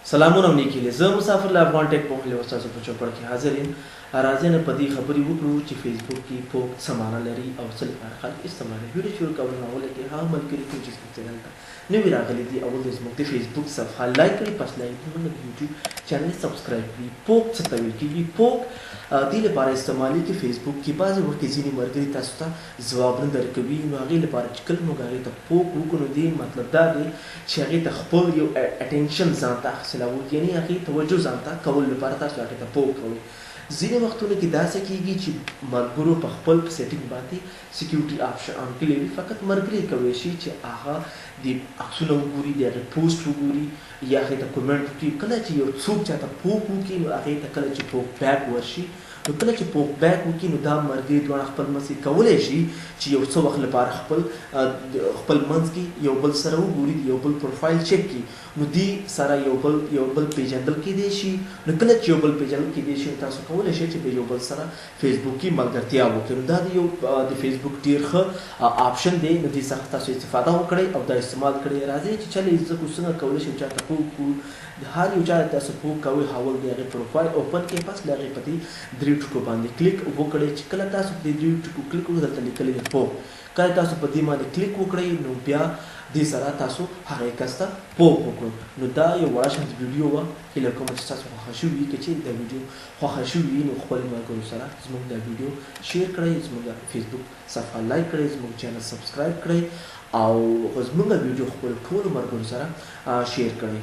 سلامونه او نیکی له زه مسافر له افغان ټیک په خپل وساسو په چوکړ کې حاضر یم. راځي نه په دې خبرې وکړو چې فیسبوک کې پوک سمانه لري او څه لپاره خلک استعمالوي. ویډیو شروع کول نه ولې کې ها ملګری کوم چې چینل ته نوی راغلي دي اول د زموږ د فیسبوک صفحه لایک کړئ، پس لایک کړئ، د یوټیوب چینل سبسکرایب کړئ. پوک څه ته ویل کېږي؟ پوک دې لپاره استعمالي کې فیسبوک کې بعضې وخت کې ځینې ملګري تاسو ته ځوابونه درکوي، نو هغې لپاره چې کله موږ هغې ته پوک وکړو نو دې مطلب دا دی چې هغې ته خپل یو اټینشن ځان ته حاصلول، یعنې هغې توجه ځان ته کولو لپاره تاسو هغې ته پوک کوئ. ځینې وختونو کې داسې کېږي چې ملګرو په خپل سیټینګ باندې سیکیورټي آپشن آن کړی وي، فقط ملګري کولی شي چې هغه د عکسونه وګوري، د هغې پوسټ وګوري یا هغې ته کومنټ وکړي. کله چې یو څوک چاته پوک وکړي نو هغې ته کله چې پوک بیک ورشي نو کله چې پوک بیک وکړي نو دا ملګري دواړه خپل منځ کې کولی شي چې یو څه وخت لپاره خپل منځ کې یو بل سره وګوري، یو بل پروفایل چیک کړي، نو دې سره یو بل پیژندل کېدی شي. نو کله چې یو بل پیژندل کېدی شي تاسو کولی شئ چې په یو بل سره فیسبوک کې ملګرتیا وکړئ. نو دا د فیسبوک ډېر ښه آپشن دی، نو دې څخه تاسو استفاده وکړئ او دا استعمال کړئ. راځئ چې چلې زه څنګه کولی شم چاته پوک کړو. هر یو چا تاسو پوک کوئ، حول د هغې پروفایل اوپن کړئ، پس له هغې په دې درې ټکو باندې کلیک وکړئ. چې کله تاسو په دې درې ټکو کلیک وکړئ دلته لیکلی دی پوک، کله تاسو په دې باندې کلیک وکړئ نو بیا دې سره تاسو هغې کس ته پوک وکړو. نو دا یو وړه شانت ویډیو وه، هیله کومه چې تاسو خوښه شوي وي. که چیرې دا ویډیو خوښه شوي وي نو خپلو ملګرو سره زموږ دا ویډیو شیر کړئ، زموږ فیسبوک صفحه لایک کړئ، زموږ چینل سبسکرایب کړئ او زموږ ویډیو خپلو ټولو ملګرو سره شیر کړئ.